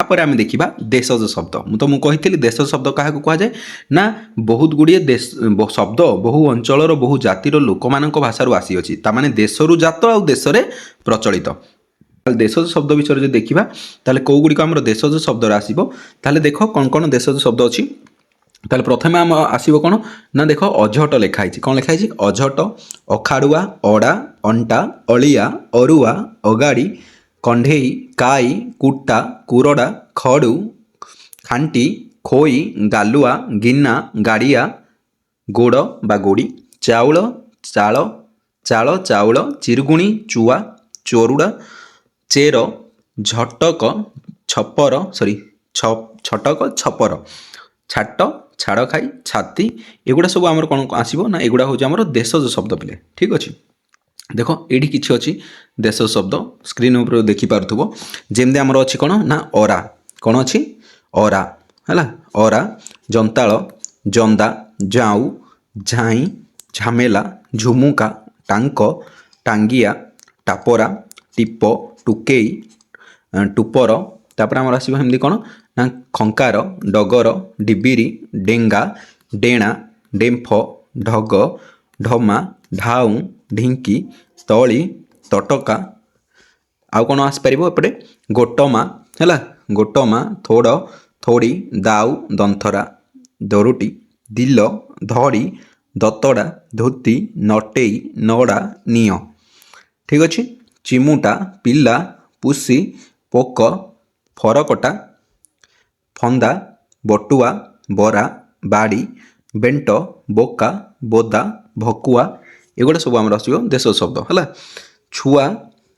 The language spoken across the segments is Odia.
तापर आम देखा देशज शब्द मुझे कही देशज शब्द क्या कहुए ना बहुत गुड़िए देश शब्द बहु अंचल बहु जातिर लोक मान भाषार आसी ताने देशरू जात आ देश प्रचलित देशज शब्द विषय जो देखा ताले कौ गुड़िक आम देशज शब्द आसो ताले देख कौन कौन देशज शब्द अच्छी ताले प्रथम आम आसो कौन ना देख अझट लिखाई कौन लिखाई अझट अखाड़ुआ अड़ा अंटा अलिया अरुआ अगाड़ी कंढेई काई कुटा कुरड़ा खड़ू खांटी खोई गालुआ गिन्ना गाड़िया गोड़ बा गोड़ी चाउल चाल चाल चाउल चिरगुणी चुआ चोरुड़ा चेर झटक छपर सॉरी छटक छपर छाट छाड़ खाई छाती एगुड़ा सब आमर कौन आसो ना एगुड़ा हूँ आमर देशज शब्द पिले ठीक अच्छे देख ये किसी अच्छी देश शब्द स्क्रीन उपर देखिपे जमी आमर अच्छी कौन ना अरा कौन अच्छी अरा है अरा जंताल जंदा जाऊ झाई झमेला झुमुका टांक टांगिया टापरा टीप टुकेई टुपर तापर आमर आसो एमती कौन ना खंकार डगर डिबिरी डेंगा डेणा डेम्फ ढग ढमा ढाऊ ढिंकी तली तटका आउ कौन आसपार एपटे गोटमा है गोटमा थोड़ थोड़ी दाऊ दंथरा दरुटी दिल धड़ी दतड़ा धोती नटेई नड़ा निय ठीक अच्छे चिमुटा पिला पुसी पोक फरकटा फंदा बटुआ बरा बाड़ी बेंट बोका बोदा भकुआ एगुड़ा सब आम आसो देश शब्द है छुआ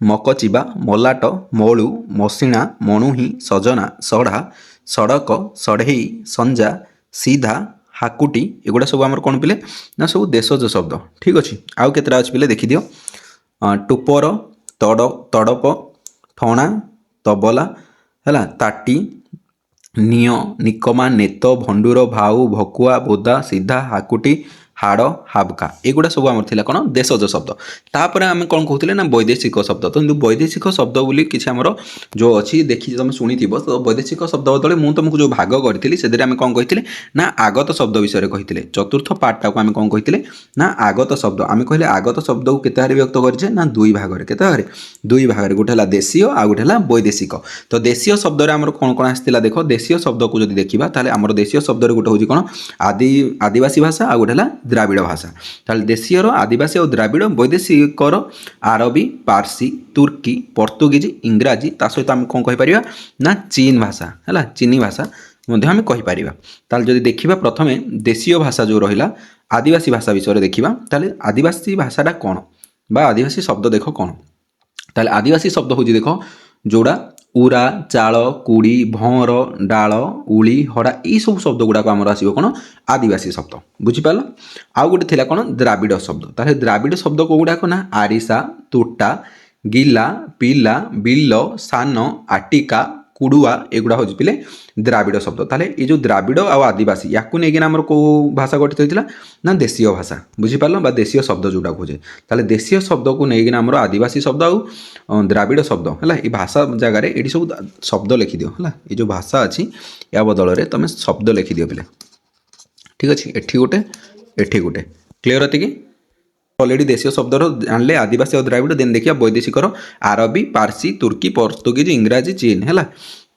मकचिबा मलाट मलु मसिणा मणुही सजना सढ़ा सड़क सढ़ई संजा सीधा हाकुटी एगुड़ा सब आम कौन पिले ना सब देशज शब्द ठीक अच्छे आउ केतरा अच्छे पिले देखिदियो टुपर तड़ तड़प ठणा तबला है ताटी निय निकमा नेत भंडूर भाऊ भकुआ बोदा सीधा हाकुटी हाड़ हाबका एगुड़ा सब आम थी कौन देशज शब्द तापर आम कौन कहते ना वैदेशिक शब्द तो वैदेशिक शब्द बोली किसी आमर जो अच्छी देखी तुम शुणी तो वैदेशिक शब्द बदले मुझे तुमको जो भाग करी से आम कौन कही ना आगत शब्द विषय कही चतुर्थ पार्टा को आम कौन कही ना आगत शब्द आम कहले आगत शब्द को केते भाग व्यक्त करे ना दुई भाग केते दुई भाग गोटे देशीय आ गोटे वैदेशिक तो देशीय शब्द आम कौन कौन आसाला देख देशीय शब्द को जब देखा ताले आमर देशीय शब्द गोटे हूँ कौन आदिवासी भाषा आ गोटे द्राविड़ भाषा ताल देशीयर आदिवासी और द्राविड़ वैदेशिक आरबी पार्सी तुर्की पर्तुगीज इंग्राजी ता सहित आम कौन कहीपर ना चीन भाषा है चीनी भाषा आम कहीपर ताल जदि देखा प्रथम देशीय भाषा जो रहा आदिवासी भाषा विषय देखा ताल आदिवासी भाषाटा कौन बा आदिवासी शब्द देख कौन ताल आदिवासी शब्द हूँ देख जोड़ा उरा चाल कुड़ी भंवर डाल उली हड़ा यही सब शब्द गुड़ाक आमर आसो कौन आदिवासी शब्द बुझीपाल आउ गोटे थी कौन द्राविड़ शब्द ताले द्राविड़ शब्द को गुड़ाक ना आरिसा तोटा गिला पिला बिल सान आटिका कुड़ुआ एगुड़ा हूँ पिले द्राविड़ शब्द ताले ये जो द्राविड़ आ आदिवासी या आमर कौ भाषा गठित होता ना देशीय भाषा बुझीपाल बा देशीय शब्द जोटा खोजे ताले देशीय शब्द को लेकिन आमर आदिवासी शब्द आ द्राविड़ शब्द है ये भाषा जगार ये सब शब्द लिखिदियो है ये जो भाषा अच्छी या बदल में तुम शब्द लिखिदियो पिले ठीक अच्छे एठी गोटे क्लीयर होती कि ऑलरेडी देशीय शब्द जानले आदिवासी और द्राविड़ देन देखिए वैदेशिक आरबी पार्सी तुर्की पर्तुगीज इंग्राजी चीन है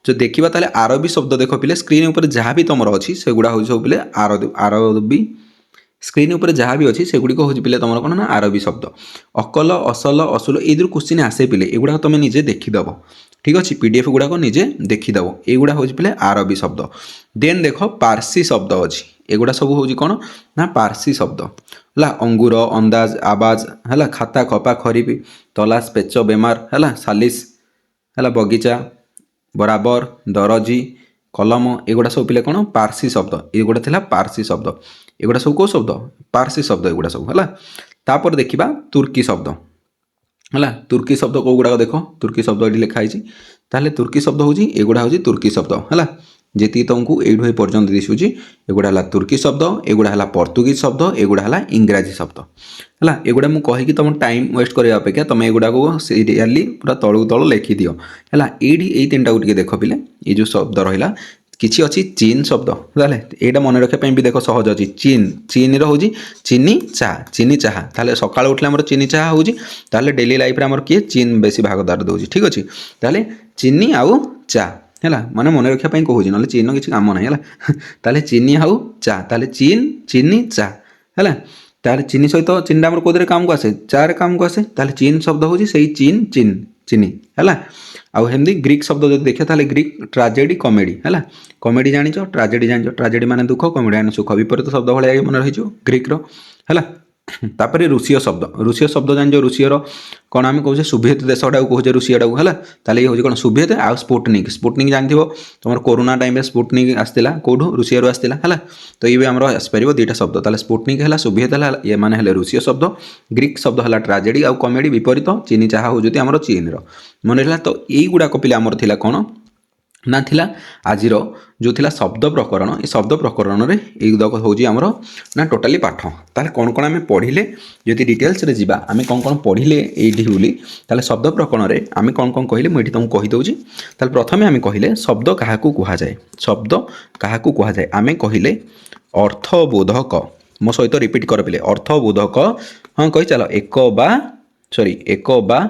जो देखा ताले आरबी शब्द देख पिले स्क्रीन उपर जहाँ भी तुम अच्छी से गुड़ा हूँ सब पिले आरबी स्क्रीन उपर जहाँ भी अच्छी से गुड़िक हूँ पिले तुम कौन ना आरबी शब्द अकल असल असुल ये क्वेश्चन आसे पिले एगुड़ा तुम निजे देखीदेव ठीक अच्छे पीडीएफ गुड़ाक निजे देखीदेव एगुड़ा हूँ पिले आरबी शब्द देन देख पार्सी शब्द अच्छी एगुड़ा सब हूँ कौन ना पार्सी शब्द है अंगूर अंदाज आवाज है खाता खपा खरीपी तलाश पेच बेमार है सालिस है बगीचा बराबर दरजी कलम एगुड़ा सब पिले कौन पार्सी शब्द एगुड़ा था पार्सी शब्द एगुड़ा सब कौ शब्द पार्सी शब्द एगुड़ा सब है तापर देखा तुर्की शब्द है तुर्की शब्द कौ गुड़ाक देख तुर्की शब्द ये लिखाई ताहले तुर्की शब्द हूँ एगुड़ा हूँ तुर्की शब्द है যেତିକି ତୁମକୁ ଏଇଠୁ ଏ ପର୍ଯ୍ୟନ୍ତ ଦିଶୁଛି ଏଗୁଡ଼ା ହେଲା ତୁର୍କୀ ଶବ୍ଦ, ଏଗୁଡ଼ା ହେଲା ପର୍ତ୍ତୁଗୀଜ ଶବ୍ଦ, ଏଗୁଡ଼ା ହେଲା ଇଂରାଜୀ ଶବ୍ଦ ହେଲା। ଏଗୁଡ଼ା ମୁଁ କହିକି ତୁମ ଟାଇମ୍ ୱେଷ୍ଟ କରିବା ଅପେକ୍ଷା ତୁମେ ଏଗୁଡ଼ାକୁ ସିରିଆଲି ପୁରା ତଳକୁ ତଳ ଲେଖିଦିଅ ହେଲା। ଏଇଠି ଏଇ ତିନିଟାକୁ ଟିକେ ଦେଖ ପିଲେ, ଏଇ ଯେଉଁ ଶବ୍ଦ ରହିଲା କିଛି ଅଛି ଚୀନ ଶବ୍ଦ ତାହେଲେ ଏଇଟା ମନେ ରଖିବା ପାଇଁ ବି ଦେଖ ସହଜ ଅଛି। ଚୀନର ହେଉଛି ଚିନି ଚାହା, ଚିନି ଚାହା। ତାହେଲେ ସକାଳୁ ଉଠିଲେ ଆମର ଚିନି ଚାହା ହେଉଛି, ତାହେଲେ ଡେଲି ଲାଇଫ୍ରେ ଆମର କିଏ ଚୀନ ବେଶୀ ଭାଗଦାର ଦେଉଛି। ଠିକ୍ ଅଛି, ତାହେଲେ ଚିନି ଆଉ ଚା ହେଲା, ମାନେ ମନେ ରଖିବା ପାଇଁ କହୁଛି, ନହେଲେ ଚୀନର କିଛି କାମ ନାହିଁ ହେଲା। ତାହେଲେ ଚିନି ଆଉ ଚା, ତାହେଲେ ଚିନି ଚା ହେଲା। ତାହେଲେ ଚିନି ସହିତ ଚିନିଟା ଆମର କେଉଁଥିରେ କାମକୁ ଆସେ? ଚାରେ କାମକୁ ଆସେ। ତାହେଲେ ଚୀନ ଶବ୍ଦ ହେଉଛି ସେଇ ଚିନି ହେଲା। ଆଉ ସେମିତି ଗ୍ରୀକ୍ ଶବ୍ଦ ଯଦି ଦେଖିବା ତାହେଲେ ଗ୍ରୀକ୍ ଟ୍ରାଜେଡି କମେଡ଼ି ହେଲା। କମେଡ଼ି ଜାଣିଛ, ଟ୍ରାଜେଡି ଜାଣିଛ, ଟ୍ରାଜେଡି ମାନେ ଦୁଃଖ, କମେଡ଼ି ମାନେ ସୁଖ, ବିପରୀତ ଶବ୍ଦ ଭଳିଆ ମନେ ରହିଯିବ ଗ୍ରୀକ୍ର ହେଲା। ତାପରେ ରୁଷୀୟ ଶବ୍ଦ, ରୁଷୀୟ ଶବ୍ଦ ଜାଣିଛ, ରୁଷୀୟର କ'ଣ ଆମେ କହୁଛେ ସୁଭିଏତ ଦେଶଟାକୁ କହୁଛେ ରୁଷିଆଟାକୁ ହେଲା। ତାହେଲେ ଇଏ ହେଉଛି କ'ଣ ସ୍ପୋଭିଏତ ଆଉ ସ୍ପୁଟନିକ୍ ଜାଣିଥିବ, ତୁମର କୋରୋନା ଟାଇମ୍ରେ ସ୍ପୁଟନିକ୍ ଆସିଥିଲା କେଉଁଠୁ? ରୁଷିଆରୁ ଆସିଥିଲା ହେଲା। ତ ଇଏ ବି ଆମର ଆସିପାରିବ ଦୁଇଟା ଶବ୍ଦ, ତାହେଲେ ସ୍ପୁଟନିକ୍ ହେଲା, ସୁଭିଏତ ହେଲା, ଏମାନେ ହେଲେ ରୁଷୀୟ ଶବ୍ଦ। ଗ୍ରୀକ୍ ଶବ୍ଦ ହେଲା ଟ୍ରାଜେଡି ଆଉ କମେଡ଼ି, ବିପରୀତ। ଚିନି ଚାହା ହେଉଛନ୍ତି ଆମର ଚୀନର। ମନେ ରହିଲା ତ ଏଇଗୁଡ଼ାକ ପିଲା ଆମର ଥିଲା କ'ଣ ନା ଥିଲା ଆଜିର ଯେଉଁ ଥିଲା ଶବ୍ଦ ପ୍ରକରଣ। ଏ ଶବ୍ଦ ପ୍ରକରଣରେ ଏଇଗୁଡ଼ାକ ହେଉଛି ଆମର ନା ଟୋଟାଲି ପାଠ। ତାହେଲେ କ'ଣ କ'ଣ ଆମେ ପଢ଼ିଲେ, ଯଦି ଡିଟେଲ୍ସରେ ଯିବା ଆମେ କ'ଣ କ'ଣ ପଢ଼ିଲେ ଏଇଠି ବୋଲି, ତାହେଲେ ଶବ୍ଦ ପ୍ରକରଣରେ ଆମେ କ'ଣ କ'ଣ କହିଲେ ମୁଁ ଏଇଠି ତୁମକୁ କହିଦେଉଛି। ତାହେଲେ ପ୍ରଥମେ ଆମେ କହିଲେ ଶବ୍ଦ କାହାକୁ କୁହାଯାଏ। ଶବ୍ଦ କାହାକୁ କୁହାଯାଏ ଆମେ କହିଲେ ଅର୍ଥବୋଧକ। ମୋ ସହିତ ରିପିଟ୍ କର ପିଲେ, ଅର୍ଥବୋଧକ। ହଁ କହିଚାଲ, ଏକ ବା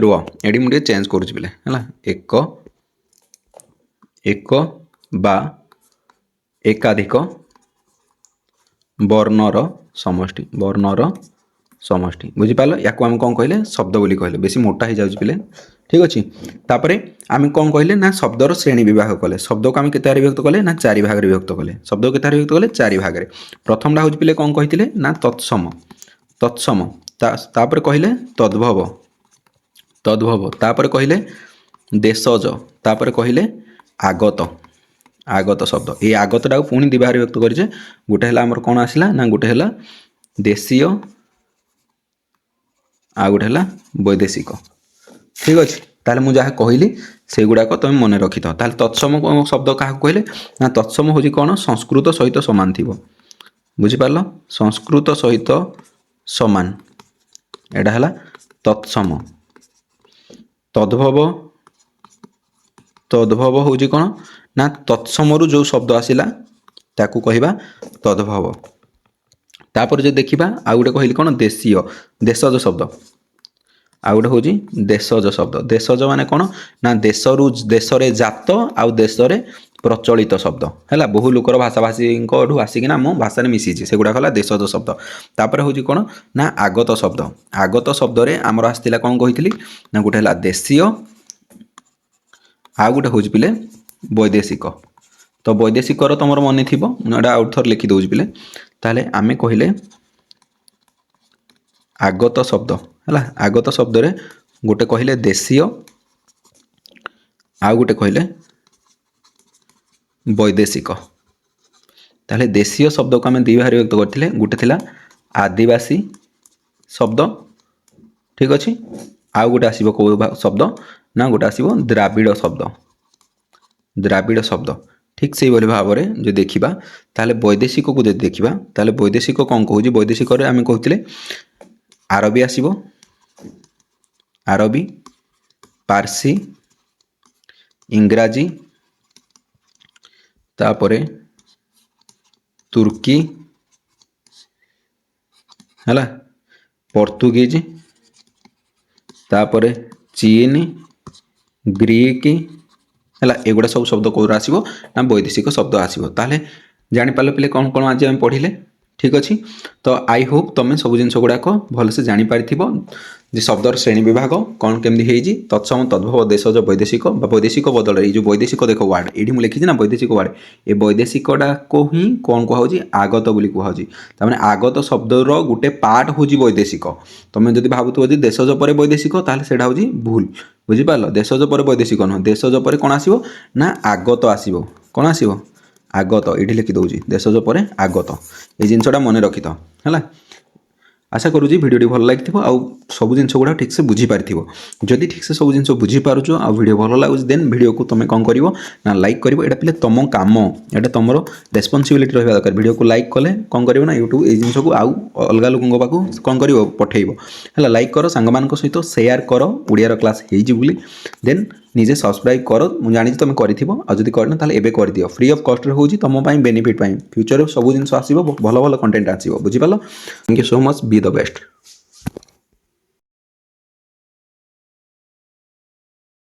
ରୁହ ଏଠି ମୁଁ ଟିକେ ଚେଞ୍ଜ କରୁଛି ପିଲେ ହେଲା। ଏକ ବା ଏକାଧିକ ବର୍ଣ୍ଣର ସମଷ୍ଟି ବୁଝିପାରିଲ। ୟାକୁ ଆମେ କ'ଣ କହିଲେ? ଶବ୍ଦ ବୋଲି କହିଲେ। ବେଶୀ ମୋଟା ହେଇଯାଉଛି ପିଲେ, ଠିକ୍ ଅଛି। ତାପରେ ଆମେ କ'ଣ କହିଲେ ନା ଶବ୍ଦର ଶ୍ରେଣୀ ବିଭାଗ କଲେ। ଶବ୍ଦକୁ ଆମେ କେତେ ଭାଗରେ ବିଭକ୍ତ କଲେ ନା 4 ଭାଗରେ ବିଭକ୍ତ କଲେ। ଶବ୍ଦକୁ କେତେ ଭାଗରେ ବିଭକ୍ତ କଲେ? 4 ଭାଗରେ। ପ୍ରଥମଟା ହେଉଛି ପିଲେ କ'ଣ କହିଥିଲେ ନା ତତ୍ସମ। ତାପରେ କହିଲେ ତଦ୍ଭବ। ତାପରେ କହିଲେ ଦେଶଜ। ତାପରେ କହିଲେ ଆଗତ ଶବ୍ଦ। ଏଇ ଆଗତଟାକୁ ପୁଣି 2 ଭାଗରେ ବିଭକ୍ତ କରିଛେ। ଗୋଟେ ହେଲା ଆମର କ'ଣ ଆସିଲା ନା ଗୋଟେ ହେଲା ଦେଶୀୟ ଆଉ ଗୋଟେ ହେଲା ବୈଦେଶିକ। ଠିକ୍ ଅଛି, ତାହେଲେ ମୁଁ ଯାହା କହିଲି ସେଗୁଡ଼ାକ ତୁମେ ମନେ ରଖିଥାଅ। ତାହେଲେ ତତ୍ସମ ଶବ୍ଦ କାହାକୁ କହିଲେ ନା ତତ୍ସମ ହେଉଛି କ'ଣ? ସଂସ୍କୃତ ସହିତ ସମାନ ଥିବ। ବୁଝିପାରିଲ, ସଂସ୍କୃତ ସହିତ ସମାନ, ଏଇଟା ହେଲା ତତ୍ସମ। ତଦ୍ଭବ ହେଉଛି କ'ଣ ନା ତତ୍ସମରୁ ଯେଉଁ ଶବ୍ଦ ଆସିଲା ତାକୁ କହିବା ତଦ୍ଭବ। ତାପରେ ଯଦି ଦେଖିବା ଆଉ ଗୋଟେ କହିଲି କ'ଣ ଦେଶଜ ଶବ୍ଦ। ଆଉ ଗୋଟେ ହେଉଛି ଦେଶଜ ଶବ୍ଦ। ଦେଶଜ ମାନେ କ'ଣ ନା ଦେଶରେ ଜାତ ଆଉ ଦେଶରେ ପ୍ରଚଳିତ ଶବ୍ଦ ହେଲା। ବହୁ ଲୋକର ଭାଷାଭାଷୀଙ୍କଠୁ ଆସିକିନା ଆମ ଭାଷାରେ ମିଶିଛି, ସେଗୁଡ଼ାକ ହେଲା ଦେଶଜ ଶବ୍ଦ। ତାପରେ ହେଉଛି କ'ଣ ନା ଆଗତ ଶବ୍ଦ। ଆଗତ ଶବ୍ଦରେ ଆମର ଆସିଥିଲା କ'ଣ କହିଥିଲି ନା ଗୋଟେ ହେଲା ଦେଶୀୟ ଆଉ ଗୋଟେ ହେଉଛି ପିଲେ ବୈଦେଶିକ। ତ ବୈଦେଶିକର ତୁମର ମନେ ଥିବ, ମୁଁ ଏଇଟା ଆଉ ଥରେ ଲେଖିଦେଉଛି ପିଲେ। ତାହେଲେ ଆମେ କହିଲେ ଆଗତ ଶବ୍ଦ ହେଲା। ଆଗତ ଶବ୍ଦରେ ଗୋଟେ କହିଲେ ଦେଶୀୟ ଆଉ ଗୋଟେ କହିଲେ ବୈଦେଶିକ। ତାହେଲେ ଦେଶୀୟ ଶବ୍ଦକୁ ଆମେ 2 ଭାଗରେ ବିଭକ୍ତ କରିଥିଲେ। ଗୋଟେ ଥିଲା ଆଦିବାସୀ ଶବ୍ଦ, ଠିକ୍ ଅଛି। ଆଉ ଗୋଟେ ଆସିବ କେଉଁ ଶବ୍ଦ ନା ଗୋଟେ ଆସିବ ଦ୍ରାବିଡ଼ ଶବ୍ଦ। ଠିକ୍ ସେଇଭଳି ଭାବରେ ଯଦି ଦେଖିବା ତାହେଲେ ବୈଦେଶିକକୁ ଯଦି ଦେଖିବା ତାହେଲେ ବୈଦେଶିକ କ'ଣ କହୁଛି? ବୈଦେଶିକରେ ଆମେ କହୁଥିଲେ ଆରବୀ ଆସିବ, ଆରବୀ, ପାର୍ସୀ, ଇଂରାଜୀ, ତାପରେ ତୁର୍କୀ ହେଲା, ପର୍ତ୍ତୁଗୀଜ, ତାପରେ ଚୀନ, ଗ୍ରୀକ୍ ହେଲା। ଏଗୁଡ଼ା ସବୁ ଶବ୍ଦ କେଉଁରୁ ଆସିବ ନା ବୈଦେଶିକ ଶବ୍ଦ ଆସିବ। ତାହେଲେ ଜାଣିପାରିଲ ପିଲେ କ'ଣ କ'ଣ ଆଜି ଆମେ ପଢ଼ିଲେ, ଠିକ୍ ଅଛି। ତ ଆଇ ହୋପ୍ ତୁମେ ସବୁ ଜିନିଷ ଗୁଡ଼ାକ ଭଲସେ ଜାଣିପାରିଥିବ ଯେ ଶବ୍ଦର ଶ୍ରେଣୀ ବିଭାଗ କ'ଣ କେମିତି ହେଇଛି। ତତ୍ସମ, ତଦ୍ଭବ, ଦେଶଜ, ବୈଦେଶିକ ବା ବୈଦେଶିକ ବଦଳରେ ଏଇ ଯେଉଁ ବୈଦେଶିକ ଦେଖ ୱାର୍ଡ଼ ଏଇଠି ମୁଁ ଲେଖିଛି ନା ବୈଦେଶିକ ୱାର୍ଡ଼, ଏ ବୈଦେଶିକଟାକୁ ହିଁ କ'ଣ କୁହାହେଉଛି? ଆଗତ ବୋଲି କୁହାହେଉଛି। ତାମାନେ ଆଗତ ଶବ୍ଦର ଗୋଟେ ପାର୍ଟ ହେଉଛି ବୈଦେଶିକ। ତୁମେ ଯଦି ଭାବୁଥିବ ଯେ ଦେଶଜ ପରେ ବୈଦେଶିକ ତାହେଲେ ସେଇଟା ହେଉଛି ଭୁଲ। ବୁଝିପାରିଲ, ଦେଶଜ ପରେ ବୈଦେଶିକ ନୁହଁ, ଦେଶଜ ପରେ କ'ଣ ଆସିବ ନା ଆଗତ ଆସିବ। କ'ଣ ଆସିବ? ଆଗତ। ଏଇଠି ଲେଖିଦେଉଛି ଦେଶଜ ପରେ ଆଗତ। এই ଜିନିଷଟା ମନେ ରଖିଥାଅ ହେଲା। आशा करूँ भिडियो भल लगी आउ सब जिन गुड़ा ठीक से बुझी पारि जदि ठीक से सब जिन बुझी पारुछ आ वीडियो भल लगुच देन वीडियो को तुम कौन कर ना लाइक कर पे तुम कम एटा तुम रेस्पॉन्सिबिलिटी रहा दरकार वीडियो को लाइक कले कौन कर यूट्यूब ये जिन को आउ अलग लोगों पाक कौन कर पठेब है लाइक कर सांग सहित शेयर कर ओडिया क्लास हो देन निजे सब्सक्राइब कर मुझे जानी तुम करी करना ताले एबे कर दियो फ्री ऑफ कॉस्ट हो तुम बेनिफिट फ्यूचर सब जिन आसो भल भल कंटेंट आसो बुझिपाल thank you so much be the best.